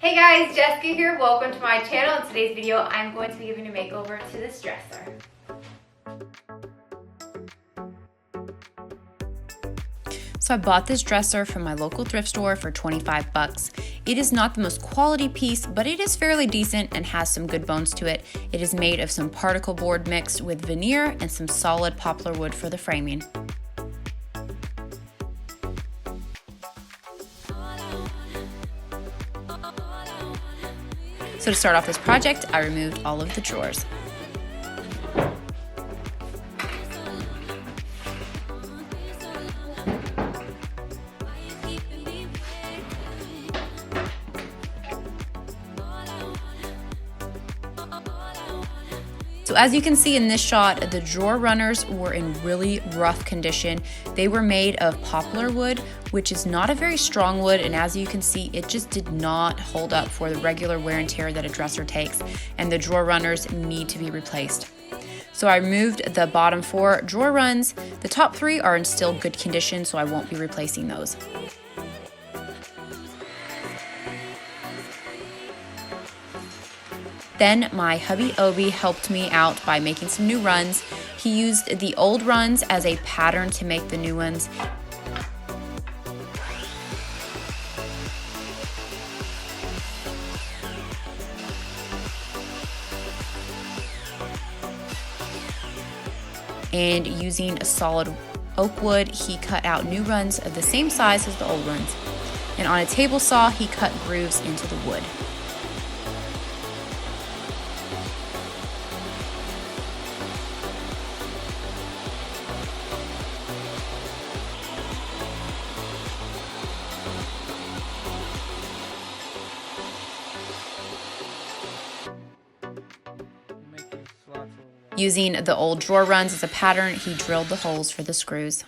Hey guys, Jessica here. Welcome to my channel. In today's video, I'm going to be giving a makeover to this dresser. So I bought this dresser from my local thrift store for 25 bucks. It is not the most quality piece, but it is fairly decent and has some good bones to it. It is made of some particle board mixed with veneer and some solid poplar wood for the framing. So to start off this project, I removed all of the drawers. So as you can see in this shot, the drawer runners were in really rough condition. They were made of poplar wood, which is not a very strong wood, and as you can see, it just did not hold up for the regular wear and tear that a dresser takes, and the drawer runners need to be replaced. So I removed the bottom 4 drawer runs. The top 3 are in still good condition, so I won't be replacing those. Then my hubby Obie helped me out by making some new runs. He used the old runs as a pattern to make the new ones. And using a solid oak wood, he cut out new runs of the same size as the old ones. And on a table saw, he cut grooves into the wood. Using the old drawer runs as a pattern, he drilled the holes for the screws.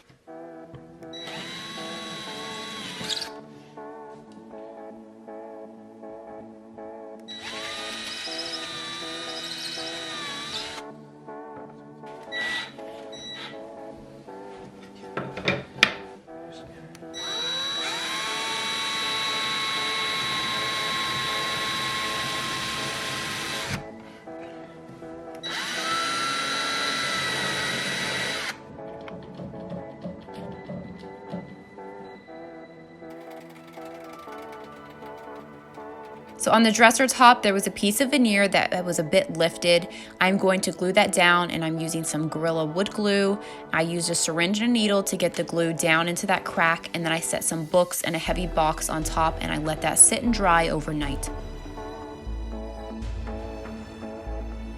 So on the dresser top, there was a piece of veneer that was a bit lifted. I'm going to glue that down, and I'm using some Gorilla wood glue. I used a syringe and a needle to get the glue down into that crack, and then I set some books and a heavy box on top, and I let that sit and dry overnight.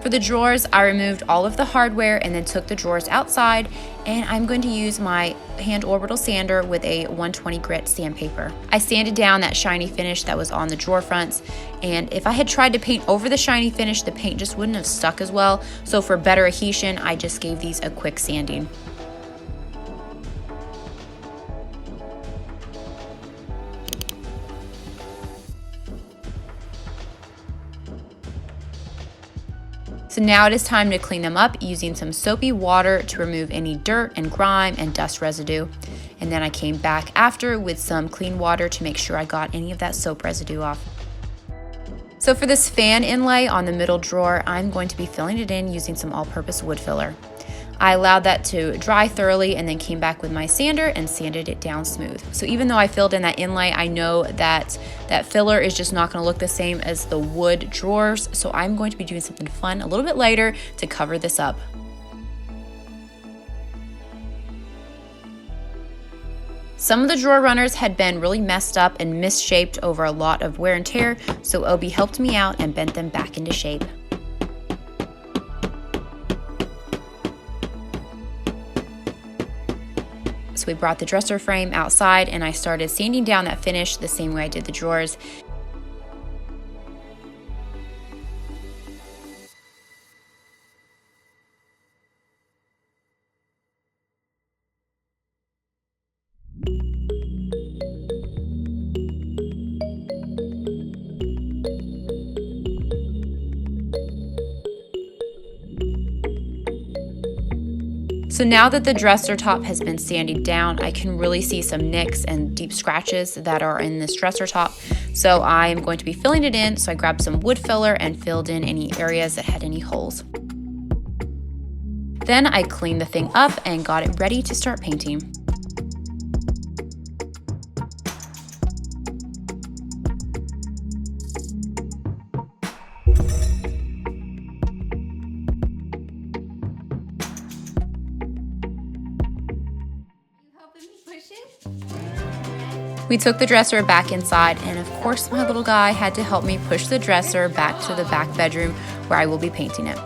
For the drawers, I removed all of the hardware and then took the drawers outside, and I'm going to use my hand orbital sander with a 120 grit sandpaper. I sanded down that shiny finish that was on the drawer fronts, and if I had tried to paint over the shiny finish, the paint just wouldn't have stuck as well. So for better adhesion, I just gave these a quick sanding. So now it is time to clean them up using some soapy water to remove any dirt and grime and dust residue. And then I came back after with some clean water to make sure I got any of that soap residue off. So for this fan inlay on the middle drawer, I'm going to be filling it in using some all-purpose wood filler. I allowed that to dry thoroughly and then came back with my sander and sanded it down smooth. So even though I filled in that inlay, I know that that filler is just not going to look the same as the wood drawers. So I'm going to be doing something fun a little bit later to cover this up. Some of the drawer runners had been really messed up and misshaped over a lot of wear and tear, so Obie helped me out and bent them back into shape. So we brought the dresser frame outside and I started sanding down that finish the same way I did the drawers. So now that the dresser top has been sanded down, I can really see some nicks and deep scratches that are in this dresser top. So I am going to be filling it in. So I grabbed some wood filler and filled in any areas that had any holes. Then I cleaned the thing up and got it ready to start painting. We took the dresser back inside, and of course my little guy had to help me push the dresser back to the back bedroom where I will be painting it.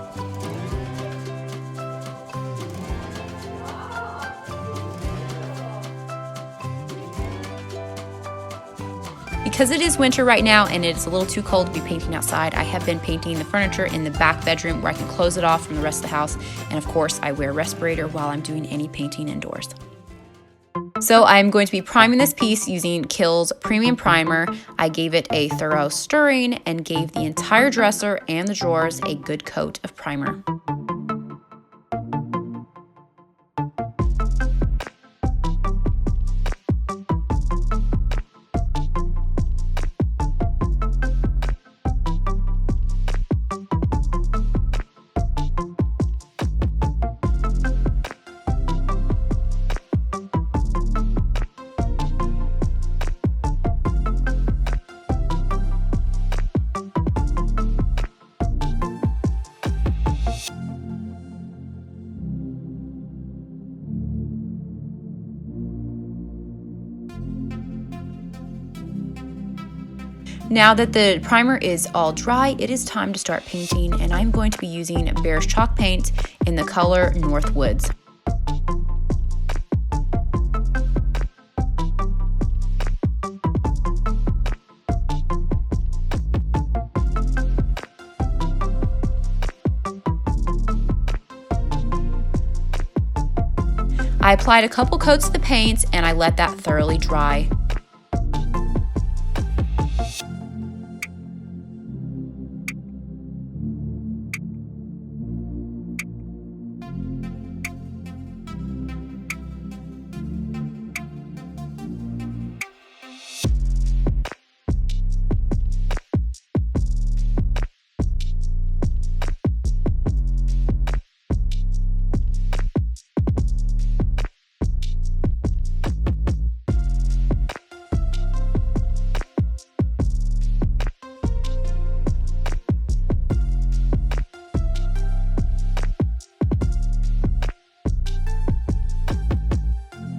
Because it is winter right now and it's a little too cold to be painting outside, I have been painting the furniture in the back bedroom where I can close it off from the rest of the house, and of course I wear a respirator while I'm doing any painting indoors. So I'm going to be priming this piece using Kilz Premium Primer. I gave it a thorough stirring and gave the entire dresser and the drawers a good coat of primer. Now that the primer is all dry, it is time to start painting, and I'm going to be using Bear's chalk paint in the color North Woods. I applied a couple coats of the paint and I let that thoroughly dry.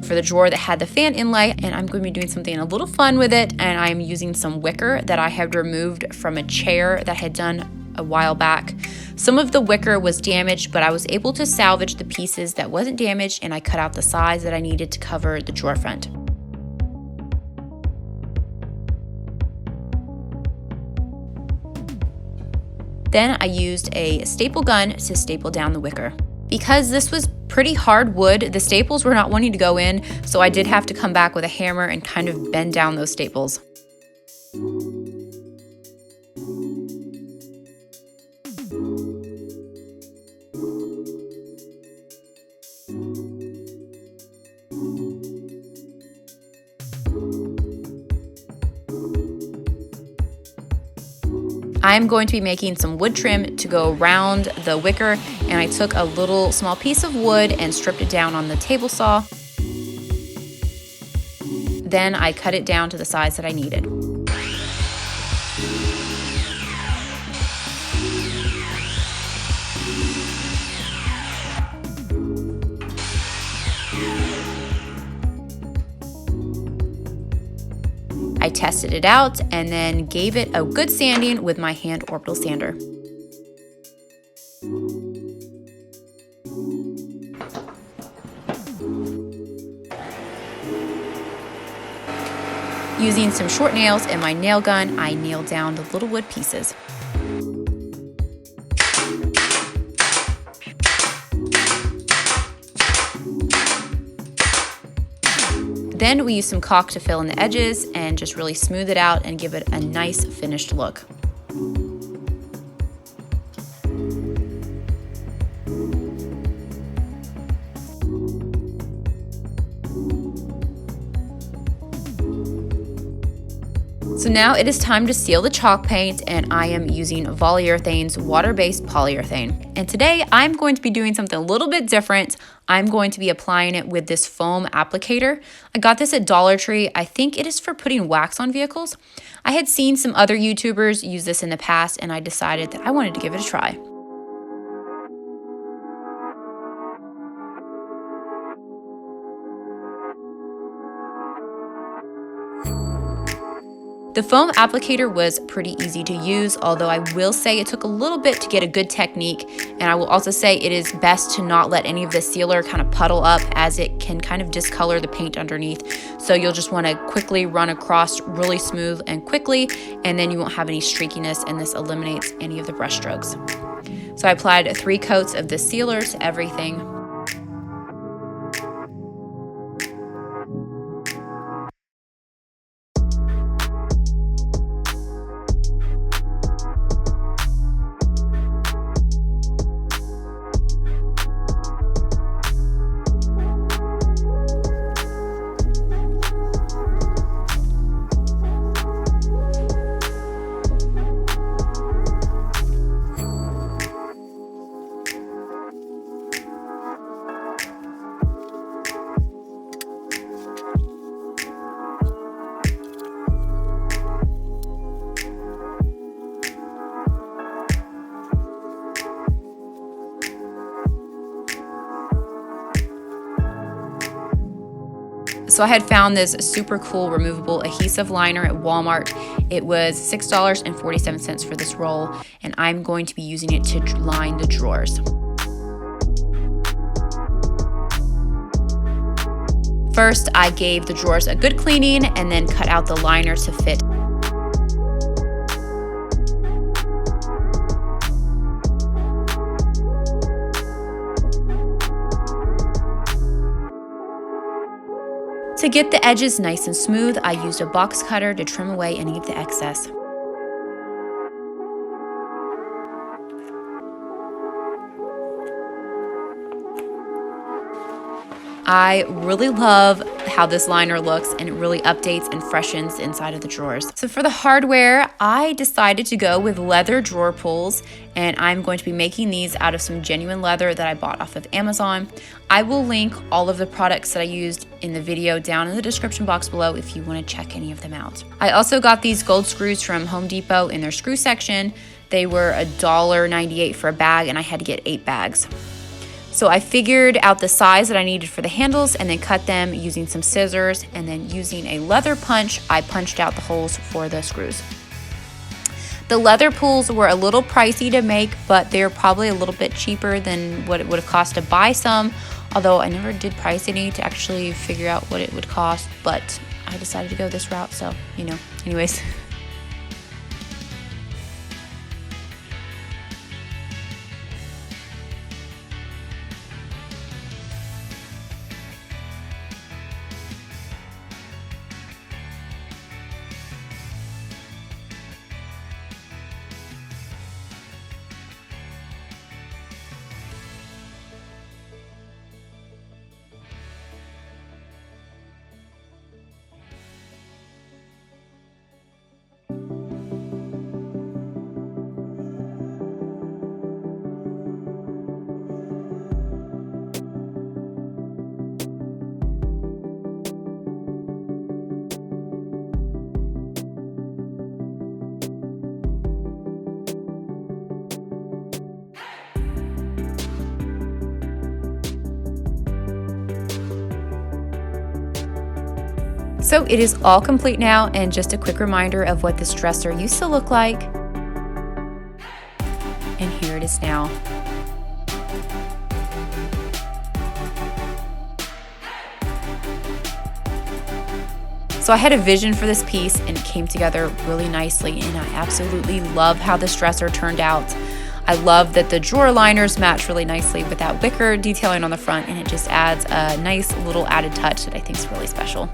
For the drawer that had the fan inlay, and I'm going to be doing something a little fun with it, and I'm using some wicker that I had removed from a chair that I had done a while back. Some of the wicker was damaged, but I was able to salvage the pieces that wasn't damaged, and I cut out the size that I needed to cover the drawer front. Then I used a staple gun to staple down the wicker. Because this was pretty hard wood, the staples were not wanting to go in, so I did have to come back with a hammer and kind of bend down those staples. I'm going to be making some wood trim to go around the wicker, and I took a little small piece of wood and stripped it down on the table saw. Then I cut it down to the size that I needed. I tested it out and then gave it a good sanding with my hand orbital sander. Using some short nails and my nail gun, I nailed down the little wood pieces. Then we use some caulk to fill in the edges and just really smooth it out and give it a nice finished look. So now it is time to seal the chalk paint, and I am using Voarathane's water-based polyurethane. And today I'm going to be doing something a little bit different. I'm going to be applying it with this foam applicator. I got this at Dollar Tree. I think it is for putting wax on vehicles. I had seen some other YouTubers use this in the past, and I decided that I wanted to give it a try. The foam applicator was pretty easy to use, although I will say it took a little bit to get a good technique, and I will also say it is best to not let any of the sealer kind of puddle up, as it can kind of discolor the paint underneath. So you'll just want to quickly run across really smooth and quickly, and then you won't have any streakiness, and this eliminates any of the brush strokes. So I applied 3 coats of the sealer to everything. So I had found this super cool removable adhesive liner at Walmart. It was $6.47 for this roll, and I'm going to be using it to line the drawers. First, I gave the drawers a good cleaning and then cut out the liner to fit. To get the edges nice and smooth, I used a box cutter to trim away any of the excess. I really love how this liner looks, and it really updates and freshens the inside of the drawers. So for the hardware, I decided to go with leather drawer pulls, and I'm going to be making these out of some genuine leather that I bought off of Amazon. I will link all of the products that I used in the video down in the description box below if you want to check any of them out. I also got these gold screws from Home Depot in their screw section. They were $1.98 for a bag, and I had to get 8 bags. So I figured out the size that I needed for the handles and then cut them using some scissors, and then using a leather punch, I punched out the holes for the screws. The leather pulls were a little pricey to make, but they're probably a little bit cheaper than what it would have cost to buy some, although I never did price any to actually figure out what it would cost, but I decided to go this route, so, anyways. So it is all complete now, and just a quick reminder of what this dresser used to look like. And here it is now. So I had a vision for this piece, and it came together really nicely, and I absolutely love how this dresser turned out. I love that the drawer liners match really nicely with that wicker detailing on the front, and it just adds a nice little added touch that I think is really special.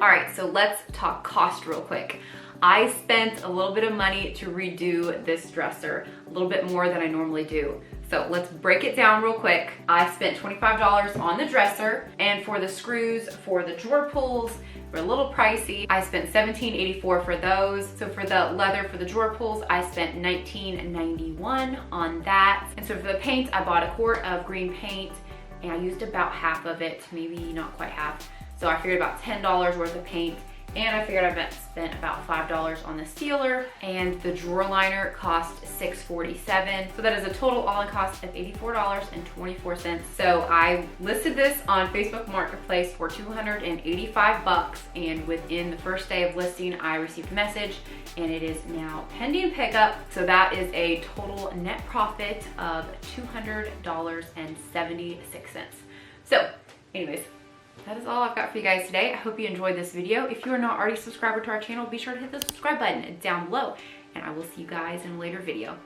All right, so let's talk cost real quick. I spent a little bit of money to redo this dresser, a little bit more than I normally do. So let's break it down real quick. I spent $25 on the dresser, and for the screws for the drawer pulls, were a little pricey. I spent $17.84 for those. So for the leather for the drawer pulls, I spent $19.91 on that. And so for the paint, I bought a quart of green paint and I used about half of it, maybe not quite half. So I figured about $10 worth of paint, and I figured I spent about $5 on the sealer, and the drawer liner cost $6.47. So that is a total all-in cost of $84.24. So I listed this on Facebook Marketplace for $285, and within the first day of listing, I received a message, and it is now pending pickup. So that is a total net profit of $200.76. So anyways, that is all I've got for you guys today. I hope you enjoyed this video. If you are not already subscribed to our channel, be sure to hit the subscribe button down below, and I will see you guys in a later video.